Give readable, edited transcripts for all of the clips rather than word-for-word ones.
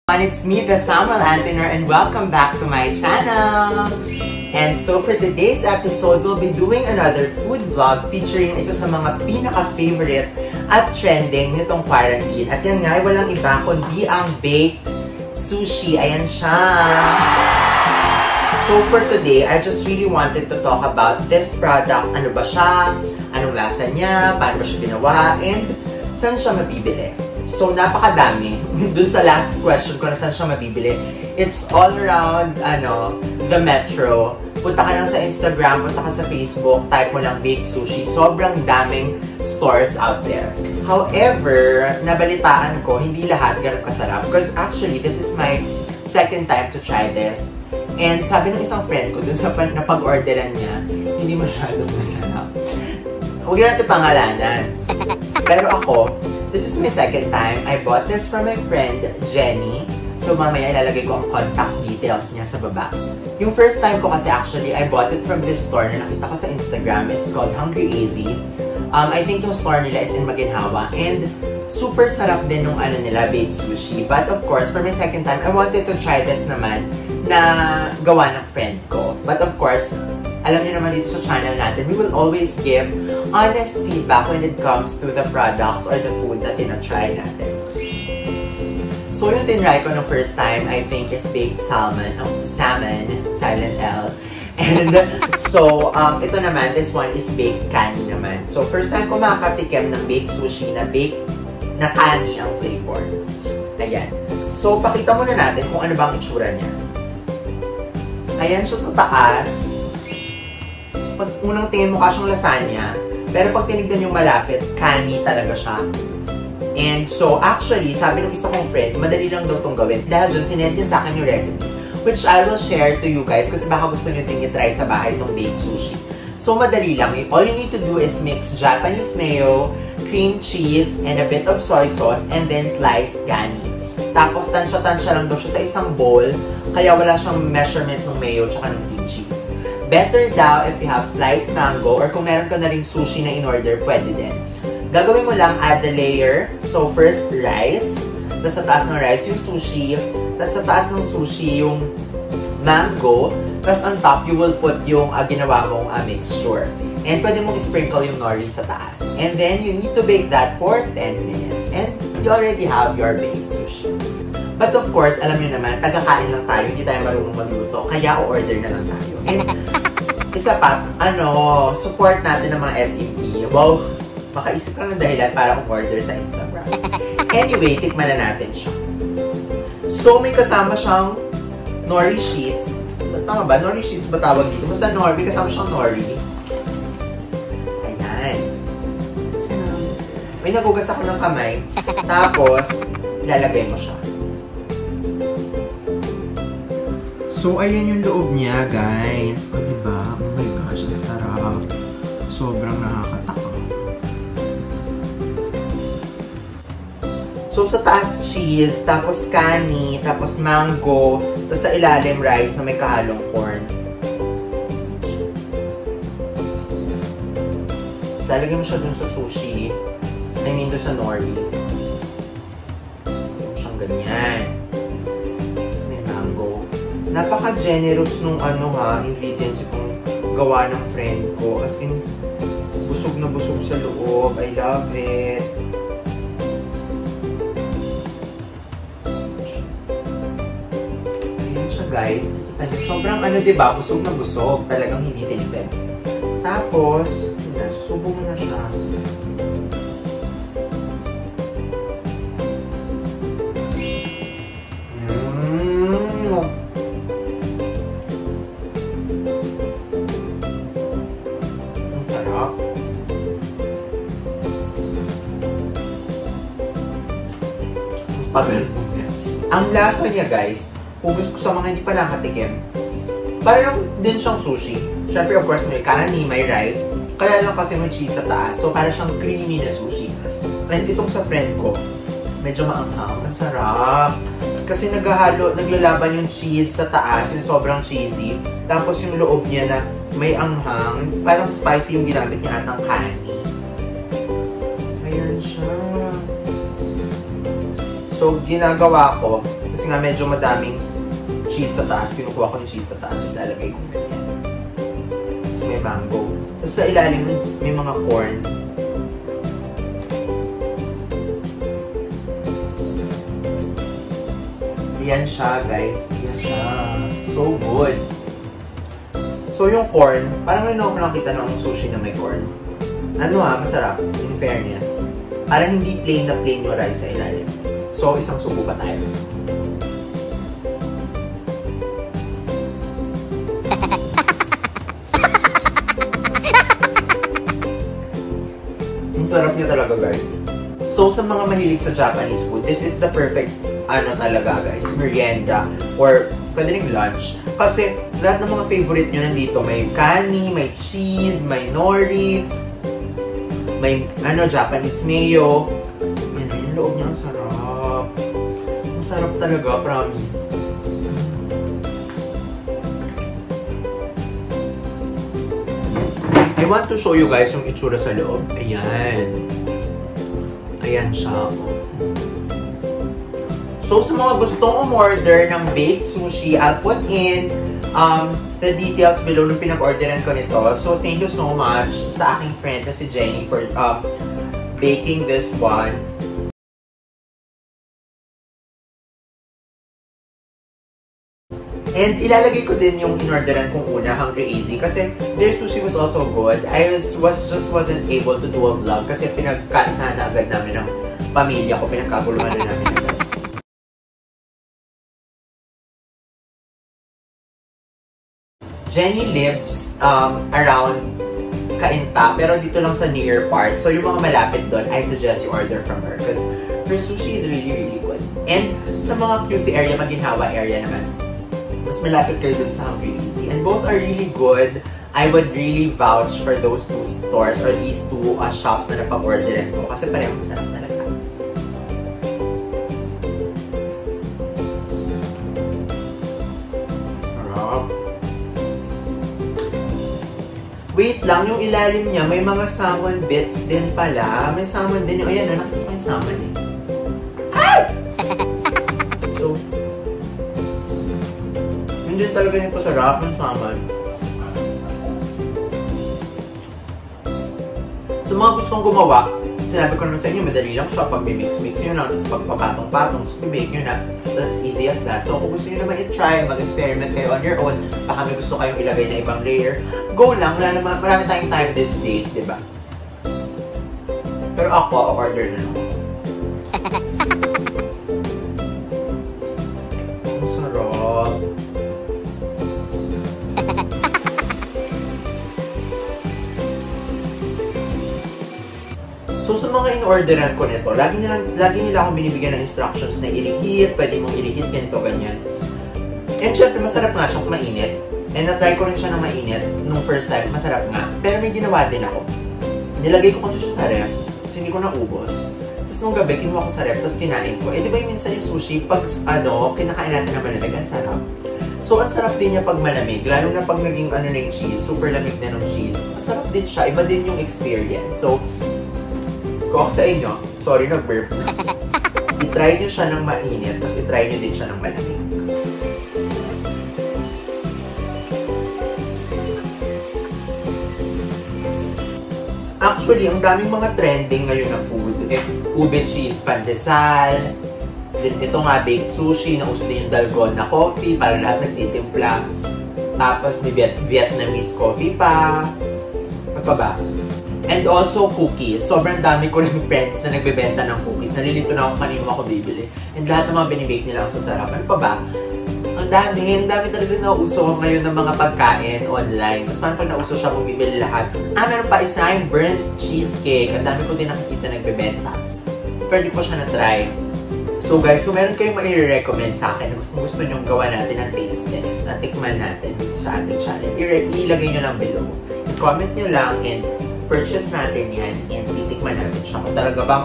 It's me, the Samuel Antinor, and welcome back to my channel! And so for today's episode, we'll be doing another food vlog featuring isa sa mga pinaka-favorite at trending nitong quarantine. At yan nga, walang iba kundi ang baked sushi. Ayan siya! So for today, I just really wanted to talk about this product. Ano ba siya? Anong lasa niya? Paano ba siya ginawa? And saan siya mabibili? So, napakadami. Dun sa last question ko na saan siya mabibili. It's all around, the metro. Punta ka lang sa Instagram, punta ka sa Facebook, type mo lang baked sushi. Sobrang daming stores out there. However, nabalitaan ko, hindi lahat ganun kasarap. Because actually, this is my second time to try this. And sabi ng isang friend ko, dun sa napag-orderan niya, hindi masyadong masarap. Huwag natin pangalanan. Pero ako, this is my second time. I bought this from my friend, Jenny. So, mamaya ilalagay ko ang contact details niya sa baba. Yung first time ko kasi actually, I bought it from this store na nakita ko sa Instagram. It's called Hungry Easy. I think yung store nila is in Maginhawa. And super sarap din nung nila, baked sushi. But of course, for my second time, I wanted to try this naman na gawa ng friend ko. But of course, alam niyo naman dito sa channel natin, we will always give honest feedback when it comes to the products or the food na tinatry natin. So yung tinry ko no first time, I think is baked salmon, silent L. And so, ito naman, this one is baked kani naman. So first time ko makakatikim ng baked sushi na baked na kani ang flavor. Ayan. So pakita muna natin kung ano bang itsura niya. Ayan siya sa taas. Pag unang tingin mukha siyang lasagna, pero pag tinignan yung malapit, kani talaga siya. And so, actually, sabi ng isa kong friend, madali lang daw itong gawin. Dahil dyan, sinend niya sa akin yung recipe, which I will share to you guys kasi baka gusto nyo i-try sa bahay itong baked sushi. So, madali lang. All you need to do is mix Japanese mayo, cream cheese, and a bit of soy sauce, and then sliced kani. Tapos, tansya-tansya lang daw siya sa isang bowl, kaya wala siyang measurement ng mayo tsaka ng cream cheese. Better daw if you have sliced mango or kung meron ka na ring sushi na in-order, pwede din. Gagawin mo lang, add the layer. So, first, rice. Tapos sa taas ng rice, yung sushi. Tapos sa taas ng sushi, yung mango. Tapos on top, you will put yung ginawa mong mixture. And pwede mong sprinkle yung nori sa taas. And then, you need to bake that for 10 minutes. And you already have your baked sushi. But of course, alam niyo naman, taga-kain lang tayo, hindi tayo marunong magluto, kaya o-order na lang tayo. And isa pa, support natin ng mga SME. Wow, makaisip lang ng dahilan para umorder sa Instagram. Anyway, tikman na natin siya. So, may kasama siyang nori sheets. Tama ba? Nori sheets ba tawag dito? Basta nori, may kasama siyang nori. Ayan. May nagugas ako ng kamay. Tapos, ilalagay mo siya. So, ayan yung loob niya, guys. O, diba? Oh my gosh, ang sarap. Sobrang nakakatakam. So, sa taas cheese, tapos kani, tapos mango, tapos sa ilalim rice na may kahalong corn. Tapos lalagyan mo siya dun sa sushi. I mean, dun sa nori. Siyang ganyan. Napaka-generous nung ingredients itong gawa ng friend ko. As in, busog na busog sa loob. I love it. Ayan siya, guys. Sobrang diba? Busog na busog. Talagang hindi tinipid. Tapos, susubo mo na siya. Ang lasa niya, guys, kung gusto ko sa mga hindi pa nakatikim, parang din siyang sushi. Siyempre, of course, may kani, may rice, kaya lang kasi may cheese sa taas. So, parang siyang creamy na sushi. And itong sa friend ko, medyo maanghang. Ang sarap. Kasi naglalaban yung cheese sa taas, yung sobrang cheesy. Tapos yung loob niya na may anghang, parang spicy yung ginamit niya atang kani. Ayan siya. So, ginagawa ko, kasi Kasi nga medyo madaming cheese sa taas. Kinukuha ko yung cheese sa taas. Tapos lalagay ko ganyan. Tapos may mango. Tapos sa ilalim may mga corn. Ayan siya, guys. Ayan siya. So good. So yung corn, parang ngayon ako nakita ng sushi na may corn. Ano masarap. In fairness. Parang hindi plain na plain yung rice sa ilalim. So, isang subo pa tayo. Ang sarap niya talaga, guys. So, sa mga mahilig sa Japanese food, this is the perfect, talaga, guys, merienda or pwede rin lunch. Kasi, lahat ng mga favorite nyo nandito. May kani, may cheese, may nori, may, Japanese mayo. Yan, yung loob niya, ang sarap. Ang sarap talaga, promise. I want to show you guys yung itsura sa loob. Ayan. Ayan siya. So, sa mga gustong umorder ng baked sushi, I'll put in the details below nung pinag-orderan ko nito. So, thank you so much sa aking friend na si Jenny for baking this one. And ilalagay ko din yung in-orderan kong una, Hungry Easy, kasi their sushi was also good. I just wasn't able to do a vlog kasi pinagkasana agad namin ng pamilya ko, pinagkaguluhan na namin agad. Jenny lives around Cainta, pero dito lang sa near part. So yung mga malapit doon, I suggest you order from her because her sushi is really, really good. And sa mga QC area, Maginhawa area naman, mas malapit kayo dun sa Hungry Easy. And both are really good. I would really vouch for those two stores or these two shops na napag-orderan ko kasi parehong masarap talaga. Sarap. Wait lang, yung ilalim niya, may mga salmon bits din pala. May salmon din. Ayan, nakikita ko yung salmon eh. Ah! So, hindi talaga nito sarap ng salmon. Sa mga gustong gumawa, sinabi ko naman sa inyo, madali lang siya. Pag mix-mix nyo lang, tapos pagpapatong-patong, tapos bibake nyo na. It's as easy as that. So kung gusto nyo naman i-try, mag-experiment kayo on your own, baka may gusto kayong ilagay na ibang layer, go lang. Wala naman, marami tayong time these days, diba? Pero ako, order na lang. Ang sarap. So, sa mga in-orderan ko nito, lagi nila akong binibigyan ng instructions na i-reheat, pwede mong i-reheat, ganito, ganyan. And syempre, masarap nga siyang mainit. And na-try ko rin siya ng mainit nung first time, masarap nga. Pero may ginawa din ako. Nilagay ko kasi siya sa ref, kasi hindi ko naubos. Tapos nung gabi, kinuha ko sa ref, tapos kinain ko. Eh, di ba yung minsan yung sushi, pag kinakain natin na malamig, ang sarap. So, ang sarap din niya pag malamig, lalo na pag naging na yung cheese, super lamig na ng cheese. Masarap din siya, iba din yung experience. So, kung sa inyo, sorry, nag-burp na. I-try nyo siya ng mainit, tapos i-try nyo din siya ng malamig. Actually, ang daming mga trending ngayon na food. Ube cheese pandesal, din ito nga, baked sushi, nauso din yung dalgona coffee, para lahat nagtitimpla. Tapos may Vietnamese coffee pa. Ano pa ba? And also cookies. Sobrang dami ko ng friends na nagbebenta ng cookies. Nalilito na ako kanino ako bibili. And lahat ng mga binibake nila ang sasarap. Ano pa ba? Ang dami talaga nauso ngayon ng mga pagkain online. Tapos parang pag nauso siya, bumibili lahat. Meron pa isa yung burnt cheesecake. Ang dami ko din nakikita nagbebenta. Pwede ko siya na-try. So guys, kung meron kayong mai-recommend sa akin, kung gusto nyong gawa natin ng taste test, at tikman natin dito sa ating channel, ilagay nyo lang below. I-comment nyo lang and purchase natin yan and titikman natin siya. Kung talaga bang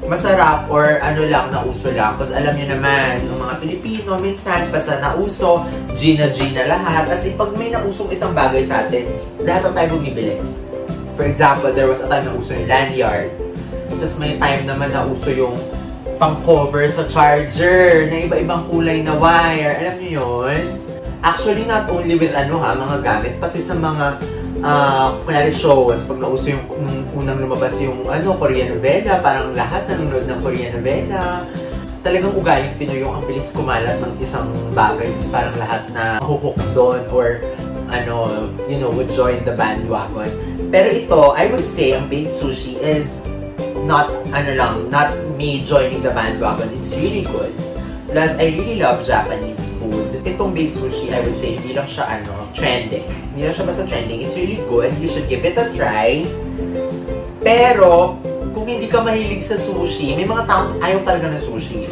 masarap or ano lang, nauso lang. Kasi alam nyo naman, ng mga Pilipino, minsan basta nauso, Gina lahat. As in, pag may nausong isang bagay sa atin, lahat ang tayo bumibili. For example, there was a time nauso yung lanyard. Tapos may time naman nauso yung pang-cover sa charger na iba-ibang kulay na wire. Alam niyo yun? Actually, not only with mga gamit, pati sa mga kunwari shows, pag nauso yung unang lumabas yung Korean novela, parang lahat nanonood ng Korean novela. Talagang ugaling Pinoy yung ang bilis kumalat ng isang bagay. It's parang lahat na huhook doon or would join the bandwagon. Pero ito, I would say, ang baked sushi is not me joining the bandwagon. It's really good. Plus, I really love Japanese food. Itong baked sushi, I would say, hindi lang siya trending. Hindi lang siya basta trending. It's really good. You should give it a try. Pero, kung hindi ka mahilig sa sushi, may mga taong ayaw talaga ng sushi.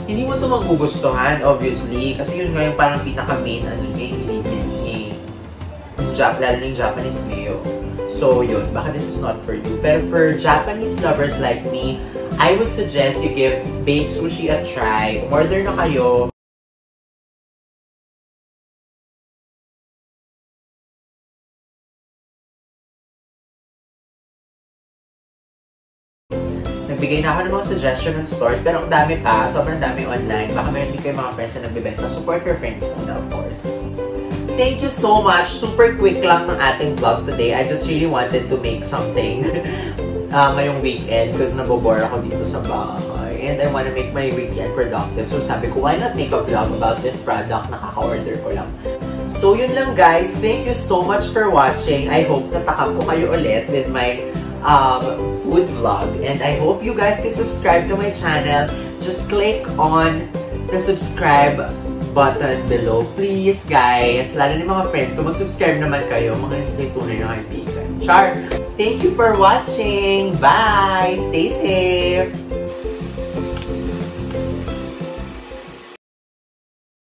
Hindi mo ito magugustuhan, obviously. Kasi yun nga yung parang pinaka-main ingredient ni lalo na yung Japanese mayo. So yun, baka this is not for you. Pero for Japanese lovers like me, I would suggest you give baked sushi a try. Order na kayo. Nagbigay na ako ng mga suggestion ng stores, pero ang dami pa, sobrang dami online. Baka meron din kayo mga friends na nagbibenta. Support your friends muna, of course. Thank you so much. Super quick lang ng ating vlog today. I just really wanted to make something ngayong weekend because nabobore ako dito sa bahay. And I want to make my weekend productive. So sabi ko, why not make a vlog about this product? Nakaka-order ko lang. So yun lang guys. Thank you so much for watching. I hope natakam ko kayo ulit with my food vlog. And I hope you guys can subscribe to my channel. Just click on the subscribe button below. Please, guys. Lalo ni mga friends ko, mag-subscribe naman kayo. Mga tunay na kaibigan. Char! Thank you for watching. Bye! Stay safe!